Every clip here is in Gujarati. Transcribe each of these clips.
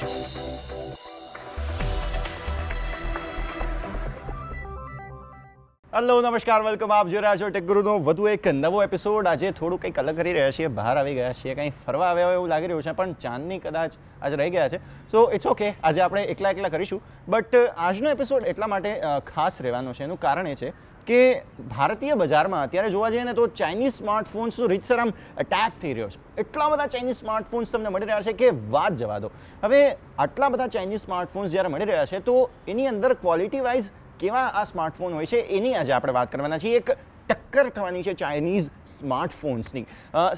હેલો નમસ્કાર, વેલકમ. આપ જોઈ રહ્યા છો ટેક ગુરુનો વધુ એક નવો એપિસોડ. આજે થોડું કંઈક અલગ કરી રહ્યા છીએ, બહાર આવી ગયા છીએ, કંઈ ફરવા આવ્યા હોય એવું લાગી રહ્યું છે, પણ ચાંદની કદાચ આજે રહી ગયા છે. સો ઇટ્સ ઓકે, આજે આપણે એકલા કરીશું. બટ આજનો એપિસોડ એટલા માટે ખાસ રહેવાનો છે. એનું કારણ એ છે કે ભારતીય બજારમાં અત્યારે જોવા જઈએ ને તો ચાઇનીઝ સ્માર્ટફોન્સનો રીતસર આમ એટેક થઈ રહ્યો છે. એટલા બધા ચાઇનીઝ સ્માર્ટફોન્સ તમને મળી રહ્યા છે કે વાત જવા દો. હવે આટલા બધા ચાઇનીઝ સ્માર્ટફોન્સ જ્યારે મળી રહ્યા છે તો એની અંદર ક્વોલિટી વાઇઝ કેવા આ સ્માર્ટફોન હોય છે એની આજે આપણે વાત કરવાના છીએ. એક ટક્કર થવાની છે ચાઇનીઝ સ્માર્ટફોન્સની.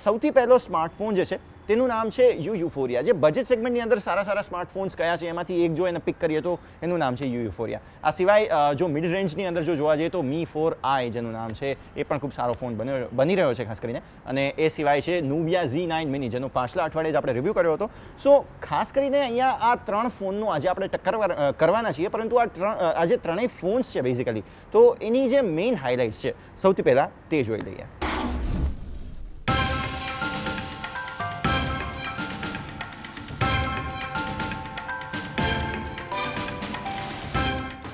સૌથી પહેલો સ્માર્ટફોન જે છે તેનું નામ છે યુફોરિયા. જે બજેટ સેગમેન્ટની અંદર સારા સ્માર્ટફોન્સ કયા છે એમાંથી એક જો એને પિક કરીએ તો એનું નામ છે યુફોરિયા. આ સિવાય જો મિડ રેન્જની અંદર જો જોવા જઈએ તો Mi 4i જેનું નામ છે એ પણ ખૂબ સારો ફોન બની રહ્યો છે ખાસ કરીને. અને એ સિવાય છે Nubia Z9 Mini જેનો પાછલા અઠવાડિયે જ આપણે રિવ્યૂ કર્યો હતો. સો ખાસ કરીને અહીંયા આ ત્રણ ફોનનું આજે આપણે ટક્કર કરવાના છીએ. પરંતુ આ જે ત્રણેય ફોન્સ છે બેઝિકલી તો એની જે મેઇન હાઇલાઇટ્સ છે સૌથી પહેલાં તે જોઈ લઈએ.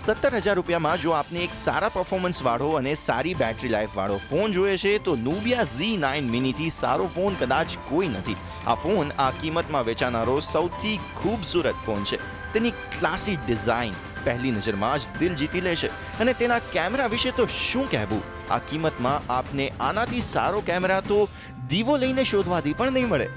17,000 રૂપિયામાં જો આપને એક સારા પરફોર્મન્સ વાળો અને સારી બેટરી લાઈફ વાળો ફોન જોઈએ છે તો Nubia Z9 Mini થી સારો ફોન કદાચ કોઈ નથી. આ ફોન આ કિંમતમાં વેચાનારો સૌથી ખૂબસૂરત ફોન છે. તેની ક્લાસી ડિઝાઇન પહેલી નજરમાં જ દિલ જીતી લેશે. અને તેના કેમેરા વિશે તો શું કહેવું. આ કિંમતમાં આપને આનાથી સારો કેમેરા તો દીવો લઈને શોધવાથી પણ નહીં મળે.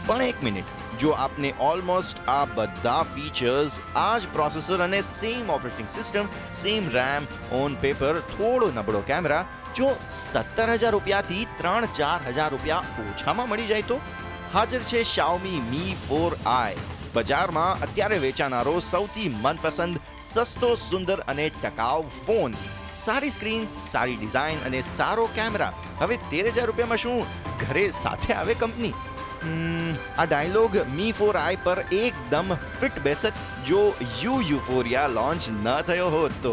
પણ એક મિનિટ, જો આપને ઓલમોસ્ટ આ બધા ફીચર્સ, આ જ પ્રોસેસર અને same operating system, same RAM, on paper થોડો નબળો કેમેરા જો 17,000 રૂપિયાથી 3-4,000 રૂપિયા ઓછામાં મળી જાય તો હાજર છે Xiaomi Mi 4i. બજારમાં અત્યારે વેચાનારો સૌથી મનપસંદ સસ્તો, સુંદર અને ટકાઉ ફોન. સારી સ્ક્રીન, સારી ડિઝાઇન અને સારો કેમેરા. હવે 13,000 રૂપિયામાં શું ઘરે સાથે આવે કંપની? આ ડાયલોગ Mi 4i પર એકદમ ફિટ બેસત જો યુફોરિયા લોન્ચ ન થયો હોત તો.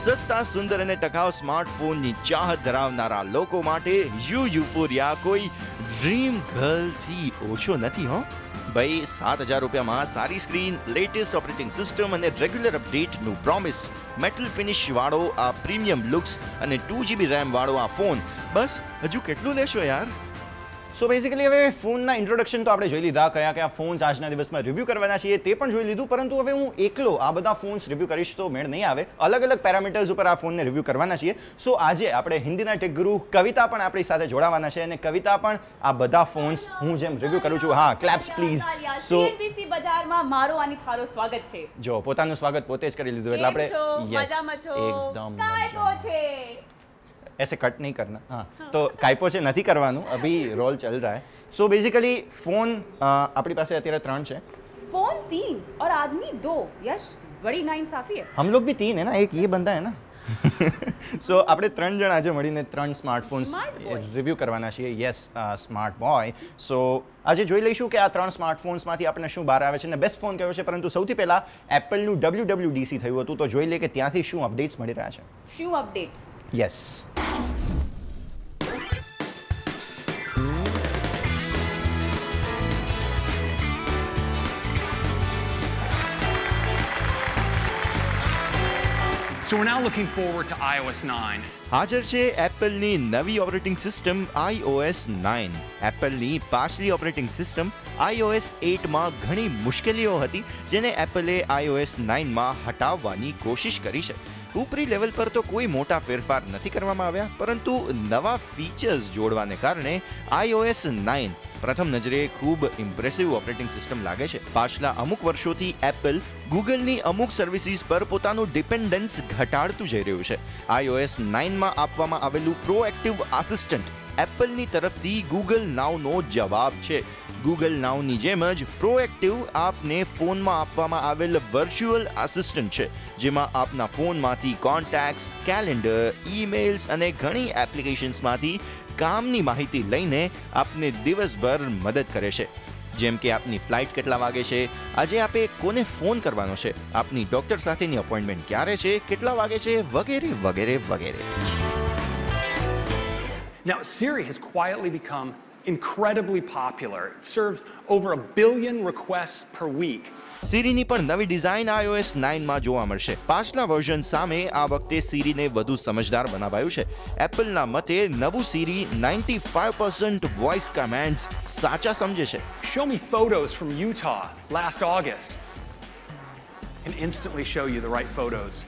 સસ્તા, સુંદર અને ટકાઉ સ્માર્ટફોનની ચાહત ધરાવનારા લોકો માટે યુફોરિયા કોઈ ડ્રીમ ગર્લથી ઓછો નથી હો. ભાઈ 7,000 રૂપિયામાં સારી સ્ક્રીન, લેટેસ્ટ ઓપરેટિંગ સિસ્ટમ અને રેગ્યુલર અપડેટનું પ્રોમિસ, મેટલ ફિનિશ વાળો આ પ્રીમિયમ લુક્સ અને 2GB રેમ વાળો આ ફોન, બસ હજુ કેટલું લેશો યાર? સો બેઝિકલી હવે ફોનના ઇન્ટ્રોડક્શન તો આપણે જોઈ લીધા, કયા ફોન્સ આજના દિવસમાં રિવ્યૂ કરવાના છીએ તે પણ જોઈ લીધું. પરંતુ હવે હું એકલો આ બધા ફોન્સ રિવ્યૂ કરીશ તો મેળ નહીં આવે. અલગ પેરામીટર્સ ઉપર આ ફોનને રિવ્યૂ કરવાના છીએ. સો આજે આપણે હિન્દીના ટેક ગુરુ કવિતા પણ આપણી સાથે જોડાવાના છે અને કવિતા પણ આ બધા ફોન્સ હું જેમ રિવ્યૂ કરું છું, હા ક્લેપ્સ પ્લીઝ. સો CNBC બજારમાં મારો અને થારો સ્વાગત છે. જો પોતાનું સ્વાગત પોતે જ કરી લીધું એટલે આપણે એકદમ કાયપો છે. ऐसे कट नहीं करना. हाँ तो काइपो से नहीं करवाનું, अभी रोल चल रहा है. सो बेसिकली फोन अपनी पास અત્યારે 3 છે. फोन 3 और आदमी 2. यश बड़ी नाइंसाफी है. हम लोग भी 3 है ना, एक ये बंदा है ना. સો આપણે 3 જણ આજે મળીને 3 સ્માર્ટફોન્સ રિવ્યૂ કરવાના છીએ. Yes, smart boy. સો આજે જોઈ લઈશું કે આ 3 સ્માર્ટફોન્સમાંથી આપણને શું બહાર આવે છે અને બેસ્ટ ફોન કયો છે. પરંતુ સૌથી પહેલા એપલનું WWDC થયું હતું તો જોઈ લે કે ત્યાંથી શું અપડેટ્સ મળી રહ્યા છે. શું updates? Yes. So we're now looking forward to iOS 9. હાજર છે એપલની નવી ઓપરેટિંગ સિસ્ટમ iOS 9. એપલની પાછલી ઓપરેટિંગ સિસ્ટમ iOS 8માં ઘણી મુશ્કેલીઓ હતી જેને એપલે iOS 9માં હટાવવાની કોશિશ કરી છે. ઉપરી લેવલ પર તો કોઈ મોટા ફેરફાર નથી કરવામાં આવ્યા, પરંતુ નવા ફીચર્સ જોડવાને કારણે iOS 9 પ્રથમ નજરે ખૂબ ઇમ્પ્રેસિવ ઓપરેટિંગ સિસ્ટમ લાગે છે. પાછલા અમુક વર્ષોથી એપલ ગૂગલની અમુક સર્વિસીસ પર પોતાનું ડિપેન્ડન્સ ઘટાડતું જઈ રહ્યું છે. iOS 9માં આપવામાં આવેલું પ્રોએક્ટિવ આસિસ્ટન્ટ એપલની તરફથી ગૂગલ નાવનો જવાબ છે. ગૂગલ નાવની જેમ જ પ્રોએક્ટિવ આપને ફોનમાં આપવામાં આવેલ વર્ચ્યુઅલ આસિસ્ટન્ટ છે, જેમાં આપના ફોનમાંથી કોન્ટેક્ટ્સ, કેલેન્ડર, ઈમેલ્સ અને ઘણી એપ્લિકેશન્સમાંથી કામની માહિતી લઈને આપને દિવસભર મદદ કરે છે. જેમ કે આપની ફ્લાઇટ કેટલા વાગે છે, આજે આપે કોને ફોન કરવાનો છે, આપની ડોક્ટર સાથેની અપોઇન્ટમેન્ટ ક્યારે છે, કેટલા વાગે છે, વગેરે વગેરે વગેરે. Now, Siri has quietly become incredibly popular. It serves over 1 billion requests per week. Siri ની પણ નવી ડિઝાઇન iOS 9 માં જોવા મળશે. પાછલા વર્ઝન સામે આ વખતે Siri ને વધુ સમજદાર બનાવાયું છે. એપલના મતે નવું Siri 95% વોઇસ કમાન્ડ્સ સાચા સમજે છે. Show me photos from Utah last August and instantly show you the right photos.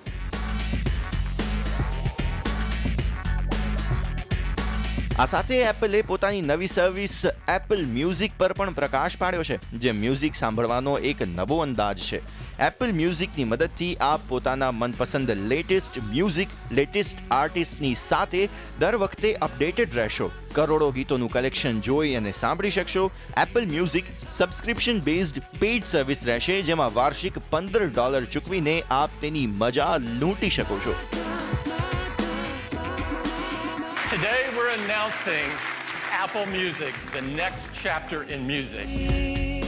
આ સાથે એપલે પોતાની નવી સર્વિસ એપલ મ્યુઝિક પર પણ પ્રકાશ પાડ્યો છે, જે મ્યુઝિક સાંભળવાનો એક નવો અંદાજ છે. એપલ મ્યુઝિકની મદદથી આપ પોતાના મનપસંદ લેટેસ્ટ મ્યુઝિક, લેટેસ્ટ આર્ટિસ્ટની સાથે દર વખતે અપડેટેડ રહેશો. કરોડો ગીતોનું કલેક્શન જોઈ અને સાંભળી શકશો. Apple music subscription based paid service રહેશે, જેમાં વાર્ષિક $15 ચૂકવીને આપ તેની મજા લૂંટી શકો છો. Today we're announcing Apple Music, the next chapter in music.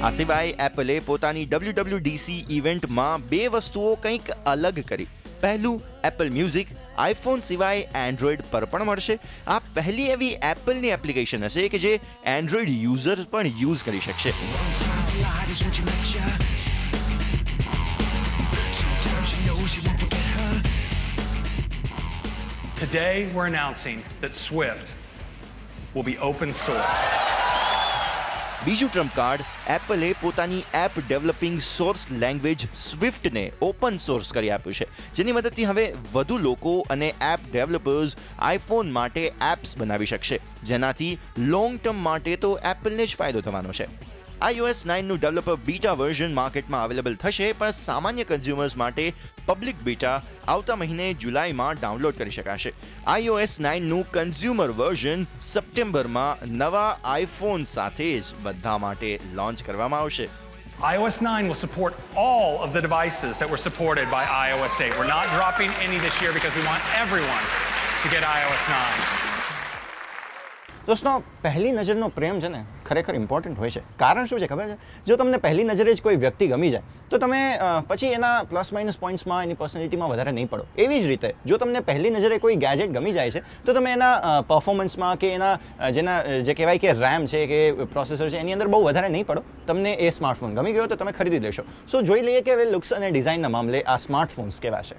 આ સિવાય એપલે પોતાની WWDC ઇવેન્ટમાં 2 વસ્તુઓ કંઈક અલગ કરી. પહેલું, એપલ મ્યુઝિક આઈફોન સિવાય એન્ડ્રોઈડ પર પણ મળશે. આ પહેલી એવી એપલની એપ્લિકેશન હશે કે જે એન્ડ્રોઈડ યુઝર પણ યુઝ કરી શકશે. Today, we're announcing that Swift will be open source. બીજું ટ્રમ્પ કાર્ડ, એપલે પોતાની એપ ડેવલપિંગ સોર્સ લેંગ્વેજ સ્વિફ્ટને ઓપન સોર્સ કરી આપ્યું છે, જેની મદદથી હવે વધુ લોકો અને એપ ડેવલપર્સ આઈફોન માટે એપ્સ બનાવી શકશે, જેનાથી લોંગ ટર્મ માટે તો એપલને જ ફાયદો થવાનો છે. iOS 9 નું ડેવલપર બીટા વર્ઝન માર્કેટમાં અવેલેબલ થશે, પણ સામાન્ય કન્ઝ્યુમર્સ માટે પબ્લિક બીટા આવતા મહિને જુલાઈમાં ડાઉનલોડ કરી શકાશે. iOS 9 નું કન્ઝ્યુમર વર્ઝન સપ્ટેમ્બરમાં નવા આઈફોન સાથે જ બધા માટે લોન્ચ કરવામાં આવશે. iOS 9 will support all of the devices that were supported by iOS 8. We're not dropping any this year because we want everyone to get iOS 9. દોસ્તો, પહેલી નજરનો પ્રેમ છે ને ખરેખર ઇમ્પોર્ટન્ટ હોય છે. કારણ શું છે ખબર છે? જો તમને પહેલી નજરે જ કોઈ વ્યક્તિ ગમી જાય તો તમે પછી એના પ્લસ માઇનસ પોઈન્ટ્સમાં, એની પર્સનાલિટીમાં વધારે નહીં પડો. એવી જ રીતે જો તમને પહેલી નજરે કોઈ ગેજેટ ગમી જાય છે તો તમે એના પરફોર્મન્સમાં કે એના જે કહેવાય કે રેમ છે કે પ્રોસેસર છે એની અંદર બહુ વધારે નહીં પડો. તમને એ સ્માર્ટફોન ગમી ગયો તો તમે ખરીદી લેશો. સો જોઈ લઈએ કે હવે લુક્સ અને ડિઝાઇનના મામલે આ સ્માર્ટફોન્સ કેવા છે.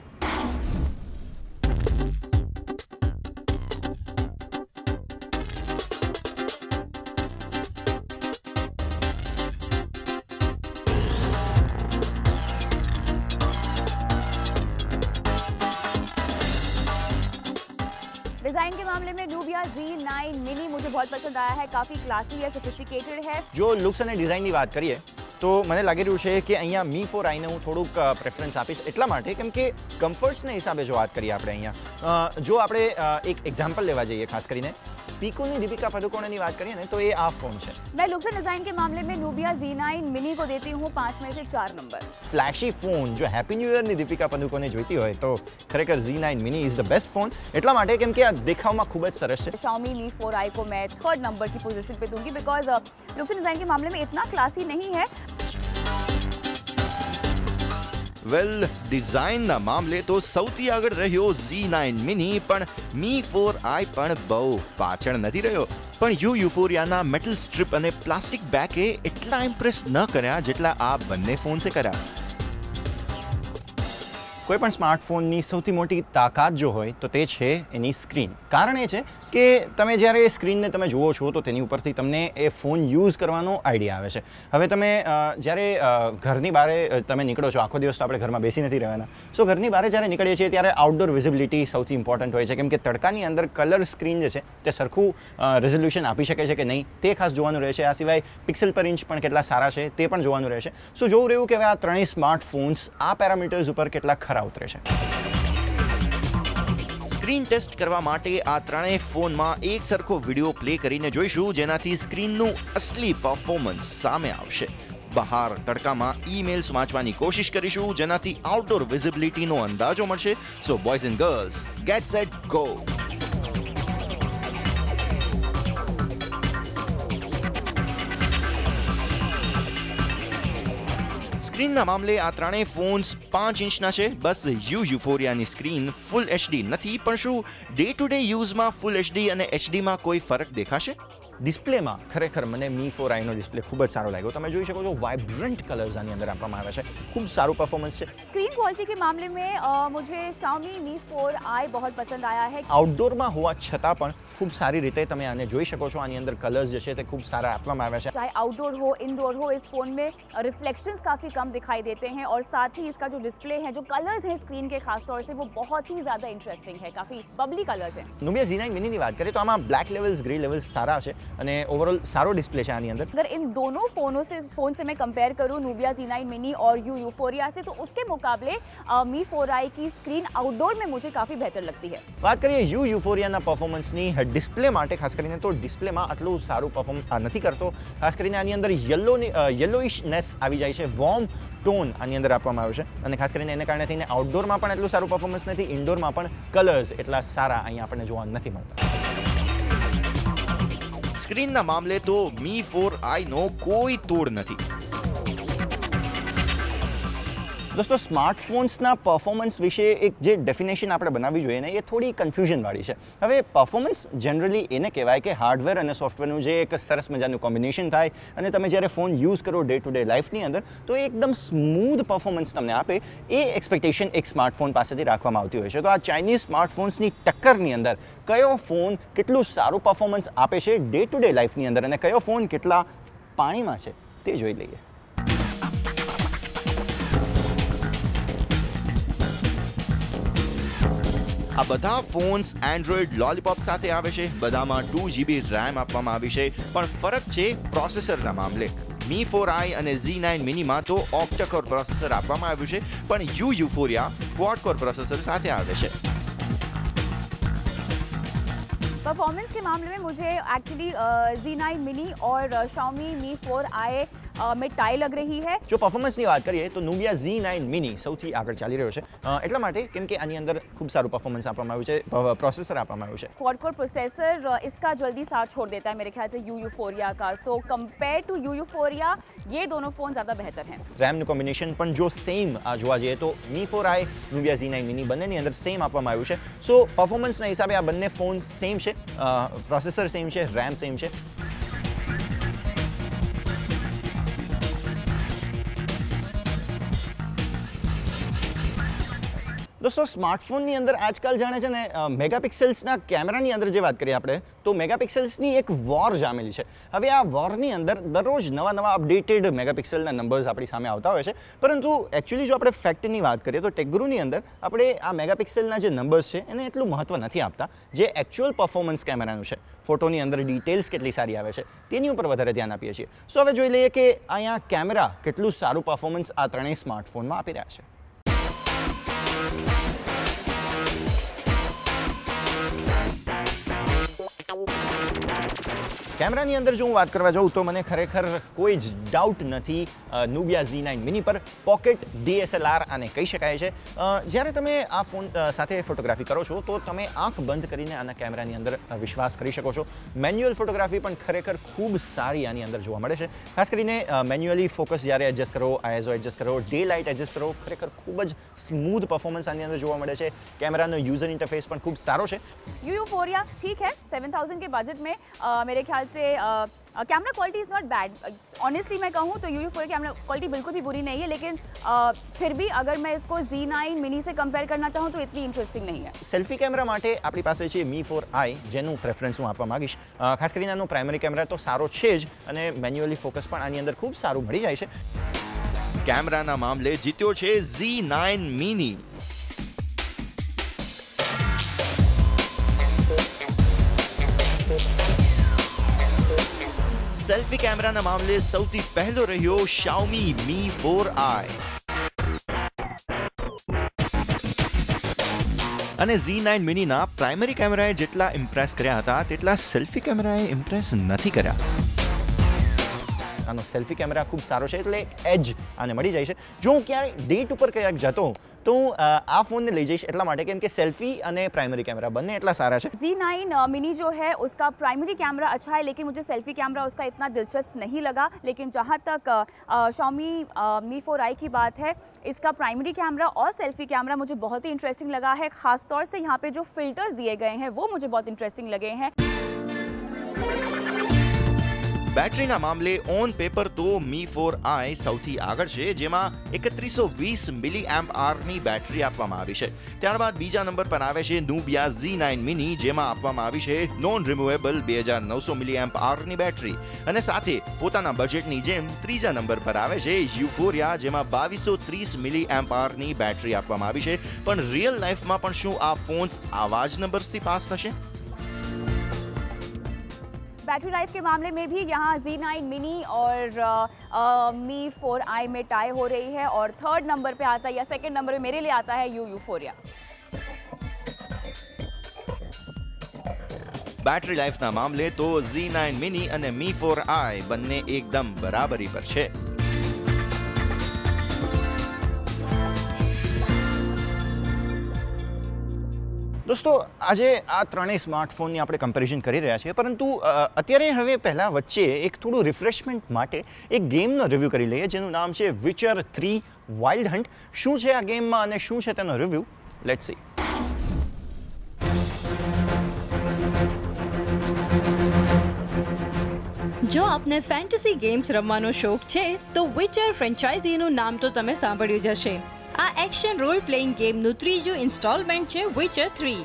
डिजाइन के मामले में Nubia Z9 Mini मुझे बहुत पसंद आया है. काफी क्लासी है, सोफिस्टिकेटेड है. જો લુક્સ અને ડિઝાઇનની વાત કરીએ તો મને લાગી રહ્યું છે કે અહીંયા Mi 4i ને હું થોડુંક પ્રેફરન્સ આપીશ, એટલા માટે કેમ કે કમ્ફર્ટ્સના હિસાબે જો વાત કરીએ આપણે અહીંયા, જો આપણે એક એક્ઝામ્પલ લેવા જઈએ, ખાસ કરીને पीकूनी दीपिका पादुकोणे बात करिए ना तो ये आप फोन है. मैं लुक्स एंड डिजाइन के मामले में Nubia Z9 Mini को देती हूँ 5 में से 4 नंबर. फ्लैशी फोन जो हैप्पी न्यू ईयर ની દીપિકા પદુકોણે જોઈતી હોય તો ખરેખર Z9 Mini is the best phone, એટલા માટે કેમ કે આ દેખાવમાં ખૂબ જ સરસ છે. Xiaomi Mi 4i को मैं 3rd नंबर की पोजीशन पे दूंगी बिकॉज लुक्स एंड डिजाइन के मामले में इतना क्लासी नहीं है. વેલ, ડિઝાઇનના મામલે તો સૌથી આગળ રહ્યો Z9 Mini, પણ Mi 4i પણ બહુ પાછળ નથી રહ્યો. પણ યુફોરિયાના મેટલ સ્ટ્રીપ અને પ્લાસ્ટિક બેકે એટલા ઇમ્પ્રેસ ન કર્યા જેટલા આ બંને ફોન્સે કર્યા. કોઈ પણ સ્માર્ટફોનની સૌથી મોટી તાકાત જો હોય તો તે છે એની સ્ક્રીન. કારણ એ છે કે તમે જ્યારે એ સ્ક્રીનને તમે જુઓ છો તો તેની ઉપરથી તમને એ ફોન યુઝ કરવાનો આઈડિયા આવે છે. હવે તમે જ્યારે ઘરની બહાર તમે નીકળો છો, આખો દિવસ તો આપણે ઘરમાં બેસી નથી રહેવાના, સો ઘરની બહાર જ્યારે નીકળીએ છીએ ત્યારે આઉટડોર વિઝિબિલિટી સૌથી ઇમ્પોર્ટન્ટ હોય છે, કેમ કે તડકાની અંદર કલર સ્ક્રીન જે છે તે સરખું રેઝોલ્યુશન આપી શકે છે કે નહીં તે ખાસ જોવાનું રહેશે. આ સિવાય પિક્સેલ પર ઇંચ પણ કેટલા સારા છે તે પણ જોવાનું રહેશે. સો જોવું રહ્યું કે હવે આ ત્રણેય સ્માર્ટફોન્સ આ પેરામીટર્સ ઉપર કેટલા ખરા ઉતરે છે. સ્ક્રીન ટેસ્ટ કરવા માટે આ ત્રણેય ફોનમાં એક સરખો વિડીયો પ્લે કરીને જોઈશું, જેનાથી સ્ક્રીનનું અસલી પરફોર્મન્સ સામે આવશે. બહાર તડકામાં ઈમેલ્સ વાંચવાની કોશિશ કરીશું, જેનાથી આઉટડોર વિઝિબિલિટીનો અંદાજો મળશે. So boys and girls, get set go. સ્ક્રીનના મામલે આ ત્રણેય ફોન્સ 5 ઇંચના છે. બસ યુફોરિયાની સ્ક્રીન ફૂલ HD નથી, પણ શું ડે ટુ ડે યુઝમાં ફૂલ HD અને HDમાં કોઈ ફરક દેખાશે? ડિસ્પ્લેમાં ખરેખર મને Mi 4i નો ડિસ્પ્લે ખૂબ જ સારો લાગ્યો. તમે જોઈ શકો છો વાઇબ્રન્ટ કલર્સ આની અંદર આપવામાં આવ્યા છે. ખૂબ સારું પરફॉर्मेंस છે. स्क्रीन क्वालिटी के मामले में मुझे Xiaomi Mi 4i बहुत पसंद आया है. આઉટડોરમાં હોવા છતાં પણ ખૂબ સારી રીતે તમે આને જોઈ શકો છો. આની અંદર કલર્સ જે છે તે ખૂબ સારા આપવામાં આવ્યા છે. चाहे आउटडोर हो इनडोर हो, इस फोन में रिफ्लेक्शंस काफ़ी कम दिखाई देते हैं और साथ ही इसका जो डिस्प्ले है, जो कलर्स हैं स्क्रीन के खास तौर से, वो बहुत ही ज़्यादा इंटरेस्टिंग है. काफ़ी बबली कलर्स हैं. Nubia Z9 Mini ની વાત કરીએ તો આમાં બ્લેક લેવલ્સ, ગ્રે લેવલ્સ સારા છે અને ઓવરઓલ સારો ડિસ્પ્લે છે આની અંદર. अगर इन दोनों फ़ोन से मैं कंपेयर करूँ Nubia Z9 Mini और Euphoria से, तो उसके मुकाबले Mi 4i की स्क्रीन आउटडोर में मुझे काफ़ी बेहतर लगती है. વાત કરીએ Euphoria પરફોર્મન્સની ડિસ્પ્લે માટે, ખાસ કરીને તો ડિસ્પ્લેમાં આટલું સારું પરફોર્મ નથી કરતો. ખાસ કરીને આની અંદર યલોઇશનેસ આવી જાય છે, વોર્મ ટોન આની અંદર આપવામાં આવ્યું છે અને ખાસ કરીને એને કારણે થઈને આઉટડોરમાં પણ એટલું સારું પરફોર્મન્સ નથી, ઇન્ડોરમાં પણ કલર્સ એટલા સારા અહીંયા આપણને જોવા નથી મળતા. સ્ક્રીનના મામલે તો Mi 4i નો કોઈ તોડ નથી. દોસ્તો, સ્માર્ટફોન્સના પરફોર્મન્સ વિશે એક જે ડેફિનેશન આપણે બનાવવી જોઈએ ને, એ થોડી કન્ફ્યુઝનવાળી છે. હવે પરફોર્મન્સ જનરલી એને કહેવાય કે હાર્ડવેર અને સોફ્ટવેરનું જે એક સરસ મજાનું કોમ્બિનેશન થાય અને તમે જ્યારે ફોન યુઝ કરો ડે ટુ ડે લાઈફની અંદર, તો એ એકદમ સ્મૂધ પરફોર્મન્સ તમને આપે, એ એક્સપેક્ટેશન એક સ્માર્ટફોન પાસેથી રાખવામાં આવતી હોય છે. તો આ ચાઇનીઝ સ્માર્ટફોન્સની ટક્કરની અંદર કયો ફોન કેટલું સારું પરફોર્મન્સ આપે છે ડે ટુ ડે લાઈફની અંદર અને કયો ફોન કેટલા પાણીમાં છે તે જોઈ લઈએ. આ બધા ફોન્સ એન્ડ્રોઇડ લોલીપોપ સાથે આવે છે. બધામાં 2GB RAM આપવામાં આવી છે, પણ ફરક છે પ્રોસેસરના મામલે. Mi 4i અને Z9 Miniમાં તો ઓક્ટા-કોર પ્રોસેસર આપવામાં આવ્યું છે, પણ Euphoria ક્વાડ-કોર પ્રોસેસર સાથે આવે છે. परफॉर्मेंस के मामले में मुझे एक्चुअली Z9 Mini और Xiaomi Mi 4i में टाई लग रही है. જો પરફોર્મન્સની વાત કરીએ તો Nubia Z9 Mini સૌથી આગળ ચાલી રહ્યો છે, એટલા માટે કેમ કે આની અંદર ખૂબ સારું પરફોર્મન્સ આપવામાં આવ્યું છે, પ્રોસેસર આપવામાં આવ્યું છે. क्वाड कोर प्रोसेसर इसका जल्दी साथ छोड़ देता है मेरे ख्याल से Euphoria का. सो कंपेयर टू Euphoria ये दोनों फ़ोन ज़्यादा बेहतर हैं. રેમનું કોમ્બિનેશન પણ જો સેમ જોવા જઈએ તો Mi 4i, Nubia Z9 Mini બંનેની અંદર સેમ આપવામાં આવ્યું છે. સો પરફોર્મન્સના હિસાબે આ બંને ફોન સેમ છે, પ્રોસેસર સેમ છે, રેમ સેમ છે. દોસ્તો, સ્માર્ટફોનની અંદર આજકાલ જાણે છે ને મેગાપિક્સલ્સના કેમેરાની અંદર જે વાત કરીએ આપણે, તો મેગાપિક્સલ્સની એક વોર જામેલી છે. હવે આ વોરની અંદર દરરોજ નવા અપડેટેડ મેગાપિક્સલના નંબર્સ આપણી સામે આવતા હોય છે, પરંતુ એકચ્યુઅલી જો આપણે ફેક્ટની વાત કરીએ તો ટેકગુરુની અંદર આપણે આ મેગાપિક્સલના જે નંબર્સ છે એને એટલું મહત્ત્વ નથી આપતા. જે એકચ્યુઅલ પરફોર્મન્સ કેમેરાનું છે, ફોટોની અંદર ડિટેલ્સ કેટલી સારી આવે છે તેની ઉપર વધારે ધ્યાન આપીએ છીએ. સો હવે જોઈ લઈએ કે અહીંયા કેમેરા કેટલું સારું પરફોર્મન્સ આ ત્રણેય સ્માર્ટફોનમાં આપી રહ્યા છે. કેમેરાની અંદર જો હું વાત કરવા જાઉં તો મને ખરેખર કોઈ જ ડાઉટ નથી Nubia Z9 Mini પર પોકેટ DSLR આને કહી શકાય છે. જ્યારે તમે આ ફોન સાથે ફોટોગ્રાફી કરો છો તો તમે આંખ બંધ કરીને આના કેમેરાની અંદર વિશ્વાસ કરી શકો છો. મેન્યુઅલ ફોટોગ્રાફી પણ ખરેખર ખૂબ સારી આની અંદર જોવા મળે છે. ખાસ કરીને મેન્યુઅલી ફોકસ જ્યારે એડજસ્ટ કરો, ISO એડજસ્ટ કરો, ડે લાઇટ એડજસ્ટ કરો, ખરેખર ખૂબ જ સ્મૂધ પરફોર્મન્સ આની અંદર જોવા મળે છે. કેમેરાનો યુઝર ઇન્ટરફેસ પણ ખૂબ સારો છે. Euphoria ठीक है, 7000 के बजट में मेरे ख्याल से camera quality is not bad. Honestly मैं कहूँ तो Euphoria कैमरा क्वालिटी बिल्कुल भी बुरी नहीं है, लेकिन फिर भी अगर मैं इसको Z9 Mini से कंपेयर करना चाहूँ तो इतनी इंटरेस्टिंग नहीं है. સેલ્ફી કેમેરા માટે આપણી પાસે છે Mi 4i, જેનું પ્રેફરન્સ હું આપવા માંગીશ. ખાસ કરીને આનો પ્રાઇમરી કેમેરા તો સારો છે જ અને મેન્યુઅલી ફોકસ પણ આની અંદર ખૂબ સારું મળી જાય છે. કેમેરાના મામલે જીત્યો છે Z9 Mini. સેલ્ફી કેમેરાના મામલે સૌથી પહેલો રહ્યો Xiaomi Mi 4i. અને Z9 Miniના પ્રાઇમરી કેમેરાએ જેટલા ઇમ્પ્રેસ કર્યા હતા તેટલા સેલ્ફી કેમેરાએ ઇમ્પ્રેસ નથી કર્યા. આનો સેલ્ફી કેમેરા ખૂબ સારો છે એટલે એજ આને મળી જાય છે. જો હું ક્યાંય ડેટ ઉપર ક્યાંક જતો હોઉં તો હું આ फ़ोन ले जाइए એટલા માટે કેમ કે सेल्फी અને प्राइमरी कैमरा બંને એટલા સારા છે. Z9 मिनी जो है उसका प्राइमरी कैमरा अच्छा है, लेकिन मुझे सेल्फी कैमरा उसका इतना दिलचस्प नहीं लगा. लेकिन जहाँ तक Xiaomi Mi 4i की बात है, इसका प्राइमरी कैमरा और सेल्फी कैमरा मुझे बहुत ही इंटरेस्टिंग लगा है. खास तौर से यहाँ पे जो फिल्टर्स दिए गए हैं वो मुझे बहुत इंटरेस्टिंग लगे हैं. બેટરીના મામલે ઓન પેપર તો Mi 4i સૌથી આગળ છે, જેમાં 3120 મિલી એમ્પ આવરની બેટરી આપવામાં આવી છે. ત્યારબાદ બીજા નંબર પર આવે છે Nubia Z9 Mini, જેમાં આપવામાં આવી છે non removable 2900 milli amp આવરની battery. અને સાથે પોતાના બજેટની જેમ ત્રીજા નંબર પર આવે છે Euphoria, જેમાં 2230 મિલી એમ્પ આવરની બેટરી આપવામાં આવી છે. પણ રિયલ લાઈફમાં પણ શું આ ફોન્સ આવા જ નંબર્સથી પાસ થશે? बैटरी लाइफ के मामले में भी यहाँ Z9 मिनी और Mi 4i में टाई हो रही है और थर्ड नंबर पे आता है या सेकंड नंबर पे मेरे लिए आता है Euphoria. બેટરી લાઈફના મામલે તો Z9 મિની અને Mi 4i બંને એકદમ બરાબરી પર છે. દોસ્તો આજે આ ત્રણેય સ્માર્ટફોનની આપણે કમ્પેરિઝન કરી રહ્યા છીએ, પરંતુ અત્યારે હવે પહેલાં વચ્ચે એક થોડું રિફ્રેશમેન્ટ માટે એક ગેમનો રિવ્યૂ કરી લઈએ જેનું નામ છે Witcher 3 Wild Hunt. શું છે આ ગેમમાં અને શું છે તેનો રિવ્યૂ? Let's see. જો આપને ફેન્ટસી ગેમ્સ રમવાનો શોખ છે તો વિચર ફ્રેન્ચાઇઝીનું નામ તો તમે સાંભળ્યું જ હશે. આ એક્શન રોલ પ્લેઇંગ ગેમનું ત્રીજું ઇન્સ્ટોલમેન્ટ છે વિચર 3.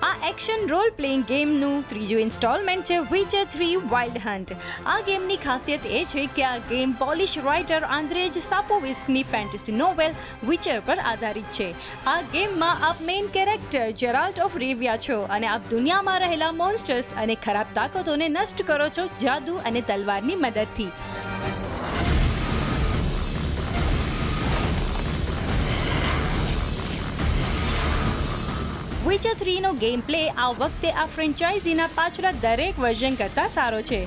આ એક્શન રોલ પ્લેઇંગ ગેમનું ત્રીજું ઇન્સ્ટોલમેન્ટ છે વિચર 3 વાઇલ્ડ હન્ટ. આ ગેમની ખાસિયત એ છે કે આ ગેમ પોલિશ રાઇટર આન્દ્રેજ સાપોવિસ્કની ફેન્ટસી નોવેલ વિચર પર આધારિત છે. આ ગેમમાં આપ main character Geralt of Rivia છો અને આપ દુનિયામાં રહેલા મોન્સ્ટર્સ અને ખરાબ તાકાતોને નષ્ટ કરો છો જાદુ અને તલવારની મદદથી. વિચર 3નો ગેમ પ્લે આ વખતે આ ફ્રેન્ચાઇઝીના પાછલા દરેક વર્ઝન કરતાં સારો છે.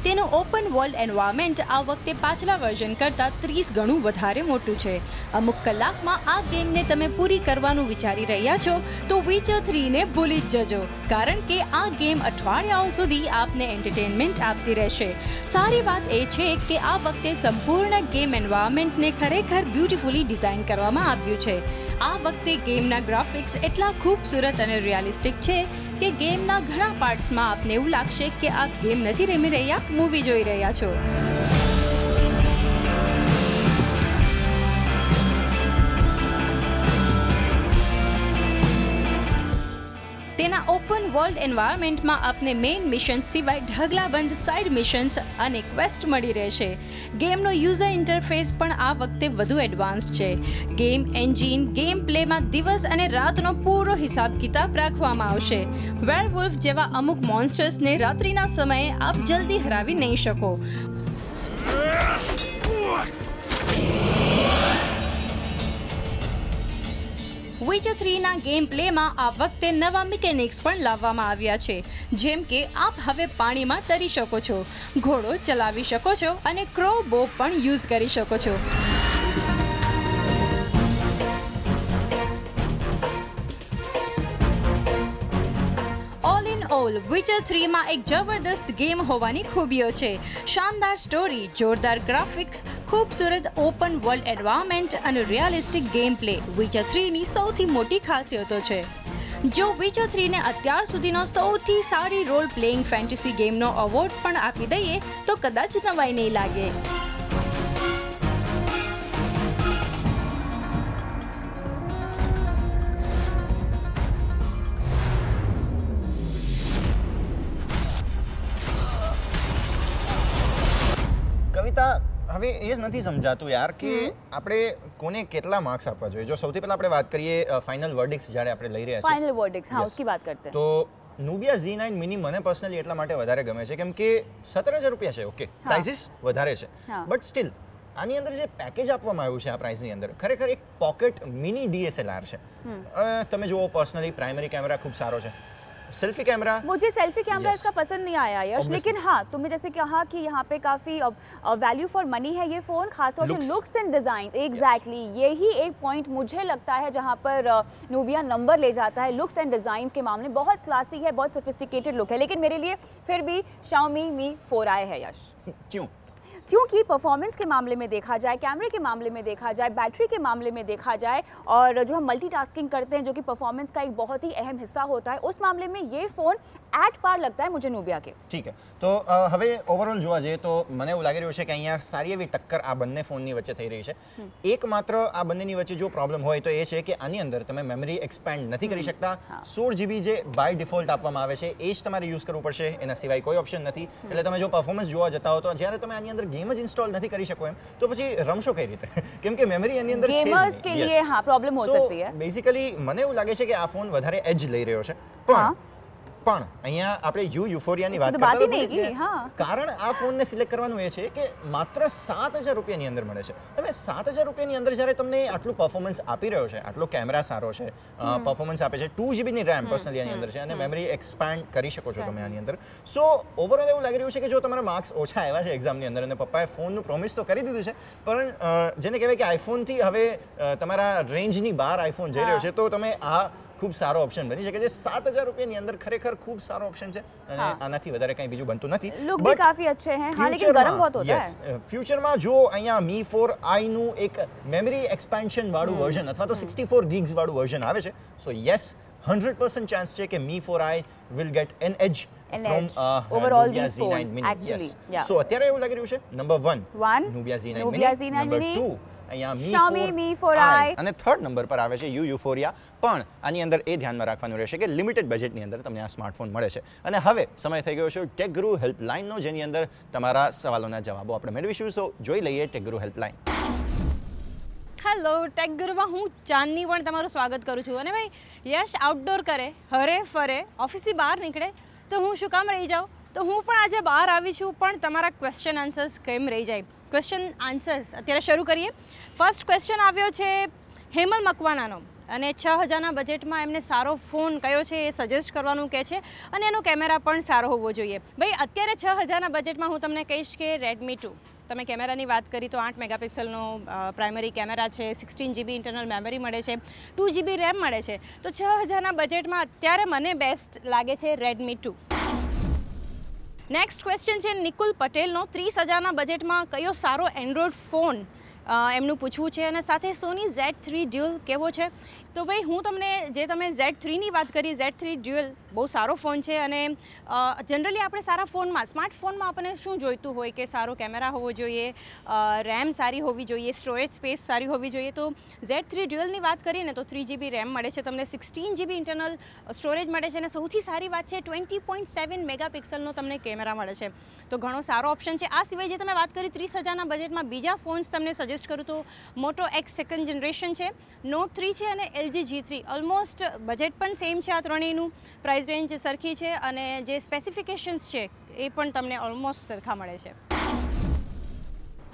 તેનું ઓપન વર્લ્ડ એન્વાયરમેન્ટ આ વખતે પાછલા વર્ઝન કરતાં 30 ગણું વધારે મોટું છે. અમુક કલાકમાં આ ગેમને તમે પૂરી કરવાનું વિચારી રહ્યા છો તો વિચર 3ને ભૂલી જ જજો, કારણ કે આ ગેમ અઠવાડિયાઓ સુધી આપને એન્ટરટેનમેન્ટ આપતી રહેશે. સારી વાત એ છે કે આ વખતે સંપૂર્ણ ગેમ એન્વાયરમેન્ટને ખરેખર બ્યુટીફુલી ડિઝાઇન કરવામાં આવ્યું છે. આ વખતે ગેમના ગ્રાફિક્સ એટલા ખૂબસૂરત અને રિયાલિસ્ટિક છે કે ગેમના ઘણા પાર્ટ્સમાં આપને એવું લાગશે કે આ ગેમ નથી રમી રહ્યા, મૂવી જોઈ રહ્યા છો. તેના ઓપન વર્લ્ડ એન્વાયરમેન્ટમાં આપને મેઇન મિશન સિવાય ઢગલાબંધ સાઇડ મિશન્સ અને ક્વેસ્ટ મળી રહેશે. ગેમનો યુઝર ઇન્ટરફેસ પણ આ વખતે વધુ એડવાન્સ્ડ છે. ગેમ એન્જિન ગેમ પ્લેમાં દિવસ અને રાતનો પૂરો હિસાબ કિતાબ રાખવામાં આવશે. વેરવુલ્ફ જેવા અમુક મોન્સ્ટર્સને રાત્રિના સમયે આપ જલ્દી હરાવી નહીં શકો. વિચર 3ના ગેમ પ્લેમાં આ વખતે નવા મિકેનિક્સ પણ લાવવામાં આવ્યા છે, જેમ કે આપ હવે પાણીમાં તરી શકો છો, ઘોડો ચલાવી શકો છો અને ક્રો બો પણ યુઝ કરી શકો છો. ઓલ વિચર 3માં એક જબરદસ્ત ગેમ હોવાની ખૂબીઓ છે. શાનદાર સ્ટોરી, જોરદાર ગ્રાફિક્સ, ખૂબસૂરત ઓપન વર્લ્ડ એન્વાયરમેન્ટ અને રિયાલિસ્ટિક ગેમ પ્લે વિચર 3ની સૌથી મોટી ખાસિયતો છે. જો વિચર 3ને અત્યાર સુધીનો સૌથી સારી રોલ પ્લેઇંગ ફેન્ટસી ગેમનો એવોર્ડ પણ આપી દઈએ તો કદાચ નવાઈ નહીં લાગે. હવે એ જ નથી સમજાતું યાર કે આપણે કોને કેટલા માર્ક્સ આપવા જોઈએ. જો સૌથી પહેલા આપણે વાત કરીએ ફાઇનલ વર્ડિક્સ જ્યારે આપણે લઈ રહ્યા છીએ, फाइनल वर्डिक्स, हाँ उसकी बात करते हैं. તો Nubia Z9 Mini મને પર્સનલી એટલા માટે વધારે ગમે છે કેમ કે 17000 રૂપિયા છે. ઓકે, પ્રાઇસીસ વધારે છે, બટ સ્ટીલ આની અંદર જે પેકેજ આપવામાં આવ્યું છે આ પ્રાઇસની અંદર ખરેખર એક પોકેટ મિની DSLR છે. તમે જુઓ પર્સનલી પ્રાઇમરી કેમેરા ખૂબ સારો છે, सेल्फी कैमरा, मुझे सेल्फी कैमरा Yes. इसका पसंद नहीं आया यश, Obviously. लेकिन हाँ तुमने जैसे कहा कि यहाँ पे काफ़ी वैल्यू फॉर मनी है ये फ़ोन, खासतौर से Looks. Looks and design. Exactly यही एक पॉइंट मुझे लगता है जहाँ पर नूबिया नंबर ले जाता है। लुक्स एंड डिज़ाइन के मामले बहुत क्लासिक है, बहुत सोफिस्टिकेटेड लुक है, लेकिन मेरे लिए फिर भी Xiaomi Mi 4i है यश। क्यों? क्योंकि परफॉर्मेंस के मामले में देखा जाए, कैमरे के मामले में देखा जाए, बैटरी के मामले में देखा जाए, और जो हम मल्टीटास्किंग करते हैं जो कि परफॉर्मेंस का एक बहुत ही अहम हिस्सा होता है, उस मामले में ये फ़ोन एट पार लगता है मुझे नूबिया के। ठीक है, तो હવે ઓવરઓલ જોવા જઈએ તો મને એવું લાગી રહ્યું છે કે અહીંયા સારી એવી ટક્કર આ બંને ફોનની વચ્ચે થઈ રહી છે। એકમાત્ર આ બંનેની વચ્ચે જો પ્રોબ્લેમ હોય તો એ છે કે આની અંદર તમે મેમરી એક્સપેન્ડ નથી કરી શકતા। 16 GB જે બાય ડિફોલ્ટ આપવામાં આવે છે એ જ તમારે યુઝ કરવું પડશે, એના સિવાય કોઈ ઓપ્શન નથી। એટલે તમે જો પરફોર્મન્સ જોવા જતા હો તો જ્યારે તમે આની અંદર गेम ज इंस्टॉल नहीं कर सको एम तो પછી રમશો કઈ રીતે? કેમ કે મેમરી એની અંદર છે गेमर्स के लिए हाँ प्रॉब्लम हो सकती है। બેઝિકલી મને એવું લાગે છે કે આ ફોન વધારે એજ લઈ રહ્યો છે, પણ અહીંયા આપણે યુફોરિયાની વાત बात ही કરતા नहीं की। हाँ કારણ આ ફોનને સિલેક્ટ કરવાનું એ છે કે માત્ર 7000 રૂપિયાની અંદર મળે છે। હવે 7000 રૂપિયાની અંદર જ્યારે તમને આટલું પરફોર્મન્સ આપી રહ્યો છે, આટલો કેમેરા સારો છે, પરફોર્મન્સ આપે છે, 2 GB ની RAM પર્સનલી આની અંદર છે અને મેમરી એક્સપાન્ડ કરી શકો છો તમે આની અંદર। સો ઓવરઓલ એવું લાગી રહ્યું છે કે જો તમારા માર્ક્સ ઓછા આવ્યા છે એક્ઝામની અંદર અને પપ્પાએ ફોનનું પ્રોમિસ તો કરી દીધું છે, પણ જેને કહેવાય કે આઈફોનથી હવે તમારા રેન્જની બહાર આઈફોન જઈ રહ્યો છે, તો તમે આ खूब सारो ऑप्शन बनी શકે છે। 7000 રૂપિયાની અંદર ખરેખર ખૂબ સારો ઓપ્શન છે અને આનાથી વધારે કંઈ બીજું બનતું નથી। लुक भी काफी अच्छे हैं हाँ, लेकिन गरम बहुत होता है। फ्यूचરમાં જો અહીંયા Mi 4i નું એક મેમરી એક્સપાન્શન વાળું વર્ઝન અથવા તો 64 gigs વાળું વર્ઝન આવે છે, સો યસ 100% ચાન્સ છે કે Mi 4i will get an edge from over all Nubia these Z9 phones Mini. actually Yes. yeah. So અત્યારે એવું લાગી રહ્યું છે નંબર 1 Nubia Z9 નંબર 2 અહીંયા Xiaomi Mi 4i અને થર્ડ નંબર પર આવે છે યુફોરિયા। પણ આની અંદર એ ધ્યાનમાં રાખવાનું રહેશે કે લિમિટેડ બજેટની અંદર તમને આ સ્માર્ટફોન મળે છે। અને હવે સમય થઈ ગયો છે ટેક ગુરુ હેલ્પલાઇનનો, જેની અંદર તમારા સવાલોના જવાબો આપણે મેળવીશું। સો જોઈ લઈએ ટેક ગુરુ હેલ્પલાઇન। હેલો ટેક ગુરુમાં હું ચાંદની પણ તમારું સ્વાગત કરું છું। અને ભાઈ યશ આઉટડોર કરે, હરે ફરે, ઓફિસથી બહાર નીકળે તો હું શું કામ રહી જાઉં? તો હું પણ આજે બહાર આવી છું, પણ તમારા ક્વેશ્ચન આન્સર્સ કેમ રહી જાય? ક્વેશ્ચન આન્સર્સ અત્યારે શરૂ કરીએ। ફર્સ્ટ ક્વેશ્ચન આવ્યો છે હેમલ મકવાણાનો અને 6000ના બજેટમાં એમને સારો ફોન કયો છે એ સજેસ્ટ કરવાનું કહે છે અને એનો કેમેરા પણ સારો હોવો જોઈએ। ભાઈ અત્યારે 6000ના બજેટમાં હું તમને કહીશ કે રેડમી 2। તમે કેમેરાની વાત કરી તો 8 મેગાપિક્સલનો પ્રાઇમરી કેમેરા છે, 16 GB ઇન્ટરનલ મેમરી મળે છે, 2 GB રેમ મળે છે, તો 6000ના બજેટમાં અત્યારે મને બેસ્ટ લાગે છે રેડમી 2। નેક્સ્ટ ક્વેશ્ચન છે નિકુલ પટેલનો, 30000ના બજેટમાં કયો સારો એન્ડ્રોઈડ ફોન એમનું પૂછવું છે અને સાથે સોની Z3 ડ્યુઅલ કેવો છે? તો ભાઈ હું તમને જે તમે Z3ની વાત કરી, Z3 ડ્યુઅલ બહુ સારો ફોન છે અને જનરલી આપણે સારા ફોનમાં, સ્માર્ટફોનમાં આપણને શું જોઈતું હોય કે સારો કેમેરા હોવો જોઈએ, રેમ સારી હોવી જોઈએ, સ્ટોરેજ સ્પેસ સારી હોવી જોઈએ। તો Z3 ડ્યુઅલની વાત કરીએ ને તો 3 GB રેમ મળે છે તમને, 16 GB ઇન્ટરનલ સ્ટોરેજ મળે છે અને સૌથી સારી વાત છે 20.7 મેગાપિક્સલનો તમને કેમેરા મળે છે, તો ઘણો સારો ઓપ્શન છે। આ સિવાય જે તમે વાત કરી 30000ના બજેટમાં બીજા ફોન્સ તમને સજેસ્ટ કરું તો મોટો X સેકન્ડ જનરેશન છે, નોટ 3 છે અને LG G3। ઓલમોસ્ટ બજેટ પણ સેમ છે, આ ત્રણેયનું પ્રાઇસ રેન્જ સરખી છે અને જે સ્પેસિફિકેશન્સ છે એ પણ તમને ઓલમોસ્ટ સરખા મળે છે।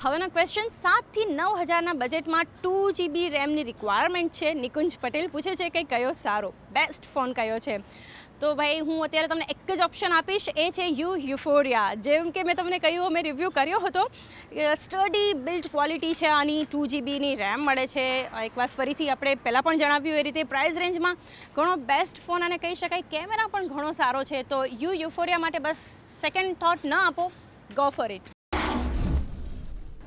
હવેનો ક્વેશ્ચન 7 થી 9000ના બજેટમાં 2 GB રેમની રિક્વાયરમેન્ટ છે। નિકુંજ પટેલ પૂછે છે કે કયો સારો બેસ્ટ ફોન કયો છે? તો ભાઈ હું અત્યારે તમને એક જ ઓપ્શન આપીશ, એ છે યુફોરિયા। જેમ કે મેં તમને કહ્યું, મેં રિવ્યૂ કર્યો હતો, સ્ટડી બિલ્ડ ક્વોલિટી છે આની, 2 GBની રેમ મળે છે। એકવાર ફરીથી આપણે પહેલાં પણ જણાવ્યું એ રીતે પ્રાઇસ રેન્જમાં ઘણો બેસ્ટ ફોન અને કહી શકાય કેમેરા પણ ઘણો સારો છે, તો યુફોરિયા માટે બસ સેકન્ડ થોટ ન આપો, go for it.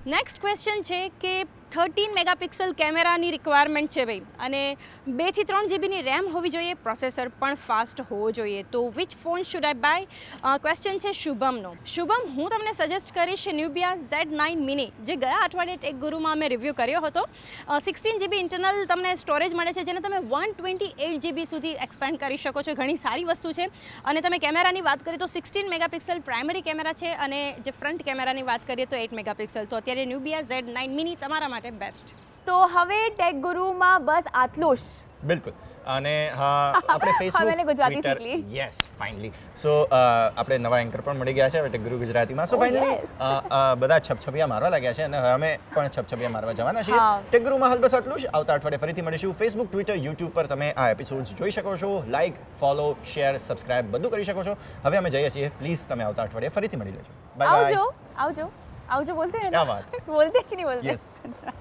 Next question છે કે 13 મેગાપિક્સલ કેમેરાની રિક્વાયરમેન્ટ છે ભાઈ, અને 2 થી 3 જીબીની રેમ હોવી જોઈએ, પ્રોસેસર પણ ફાસ્ટ હોવો જોઈએ, તો which phone should I buy? Question છે શુભમનો। શુભમ, હું તમને સજેસ્ટ કરીશ Nubia Z9 Mini, જે ગયા અઠવાડિયે ટેક ગુરુમાં મેં રિવ્યૂ કર્યો હતો। 16 GB ઇન્ટરનલ તમને સ્ટોરેજ મળે છે, જેને તમે 128 GB સુધી એક્સપેન્ડ કરી શકો છો, ઘણી સારી વસ્તુ છે। અને તમે કેમેરાની વાત કરીએ તો 16 મેગાપિક્સલ પ્રાઇમરી કેમેરા છે અને જે ફ્રન્ટ કેમેરાની વાત કરીએ તો 8 મેગાપિક્સલ, તો અત્યારે Nubia Z9 Mini તમારા માટે બેસ્ટ। તો હવે ટેક ગુરુમાં બસ આટલું જ। બિલકુલ અને હા આપણે ફેસબુક मैंने गुजराती सीख ली। યસ ફાઇનલી સો આપણે નવા એન્કર પણ મળી ગયા છે ટેક ગુરુ ગુજરાતીમાં સો Oh, ફાઇનલી yes. બધા છપછપિયા મારવા લાગ્યા છે અને હવે અમે પણ છપછપિયા મારવા જવાના છીએ હા. ટેક ગુરુમાં હાલ બસ આટલું જ આવતા અઠવાડિયે ફરીથી મળીશું ફેસબુક ટ્વિટર યુટ્યુબ પર તમે આ એપિસોડ્સ જોઈ શકો છો લાઇક ફોલો શેર સબસ્ક્રાઇબ બધું કરી શકો છો હવે અમે જઈએ છીએ પ્લીઝ તમે આવતા અઠવાડિયે ફરીથી મળી લેજો બાય आवजो બાય आवजो आवजो बोलते हैं क्या ना बात? बोलते हैं कि नहीं बोलते Yes. अच्छा